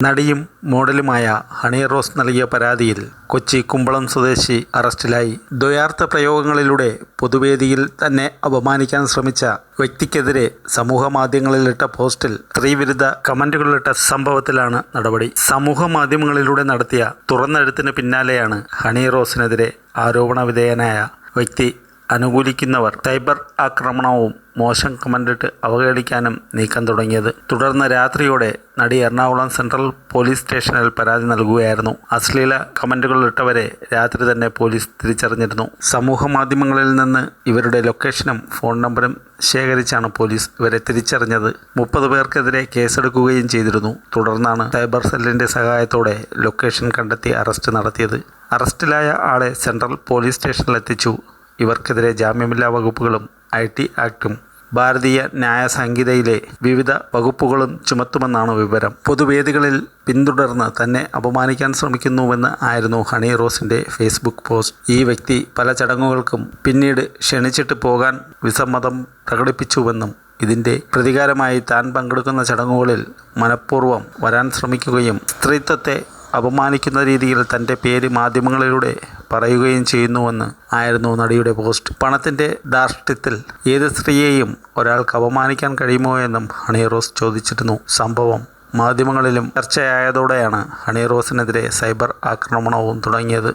നടിയും മോഡലുമായ ഹണി റോസ് നൽകിയ പരാതിയിൽ കൊച്ചി കുമ്പളം സ്വദേശി അറസ്റ്റിലായി. ദ്വയാർത്ഥ പ്രയോഗങ്ങളിലൂടെ പൊതുവേദിയിൽ തന്നെ അപമാനിക്കാൻ ശ്രമിച്ച വ്യക്തിക്കെതിരെ സമൂഹമാധ്യമങ്ങളിലിട്ട പോസ്റ്റിൽ സ്ത്രീവിരുദ്ധ കമന്റുകളിലിട്ട സംഭവത്തിലാണ് നടപടി. സമൂഹമാധ്യമങ്ങളിലൂടെ നടത്തിയ തുറന്നെഴുത്തിന് പിന്നാലെയാണ് ഹണി റോസിനെതിരെ ആരോപണവിധേയനായ വ്യക്തി അനുകൂലിക്കുന്നവർ സൈബർ ആക്രമണവും മോശം കമന്റിട്ട് അവഹേളിക്കാനും നീക്കം തുടങ്ങിയത്. തുടർന്ന് രാത്രിയോടെ നടി എറണാകുളം സെൻട്രൽ പോലീസ് സ്റ്റേഷനിൽ പരാതി നൽകുകയായിരുന്നു. അശ്ലീല കമന്റുകളിട്ടവരെ രാത്രി തന്നെ പോലീസ് തിരിച്ചറിഞ്ഞിരുന്നു. സമൂഹ മാധ്യമങ്ങളിൽ നിന്ന് ഇവരുടെ ലൊക്കേഷനും ഫോൺ നമ്പറും ശേഖരിച്ചാണ് പോലീസ് ഇവരെ തിരിച്ചറിഞ്ഞത്. 30 പേർക്കെതിരെ കേസെടുക്കുകയും ചെയ്തിരുന്നു. തുടർന്നാണ് സൈബർ സെല്ലിന്റെ സഹായത്തോടെ ലൊക്കേഷൻ കണ്ടെത്തി അറസ്റ്റ് നടത്തിയത്. അറസ്റ്റിലായ ആളെ സെൻട്രൽ പോലീസ് സ്റ്റേഷനിലെത്തിച്ചു. ഇവർക്കെതിരെ ജാമ്യമില്ലാ വകുപ്പുകളും IT ആക്ടും ഭാരതീയ ന്യായ സംഹിതയിലെ വിവിധ വകുപ്പുകളും ചുമത്തുമെന്നാണ് വിവരം. പൊതുവേദികളിൽ പിന്തുടർന്ന് തന്നെ അപമാനിക്കാൻ ശ്രമിക്കുന്നുവെന്ന് ആയിരുന്നു ഹണി റോസിന്റെ ഫേസ്ബുക്ക് പോസ്റ്റ്. ഈ വ്യക്തി പല ചടങ്ങുകൾക്കും പിന്നീട് ക്ഷണിച്ചിട്ട് പോകാൻ വിസമ്മതം പ്രകടിപ്പിച്ചുവെന്നും ഇതിന്റെ പ്രതികാരമായി താൻ പങ്കെടുക്കുന്ന ചടങ്ങുകളിൽ മനഃപൂർവ്വം വരാൻ ശ്രമിക്കുകയും സ്ത്രീത്വത്തെ അപമാനിക്കുന്ന രീതിയിൽ തൻ്റെ പേര് മാധ്യമങ്ങളിലൂടെ പറയുകയും ചെയ്യുന്നുവെന്ന് ആയിരുന്നു നടിയുടെ പോസ്റ്റ്. പണത്തിൻ്റെ ധാർഷ്ട്യത്തിൽ ഏത് സ്ത്രീയെയും ഒരാൾക്ക് അപമാനിക്കാൻ കഴിയുമോ എന്നും ഹണി റോസ് ചോദിച്ചിരുന്നു. സംഭവം മാധ്യമങ്ങളിലും ചർച്ചയായതോടെയാണ് ഹണി റോസിനെതിരെ സൈബർ ആക്രമണവും തുടങ്ങിയത്.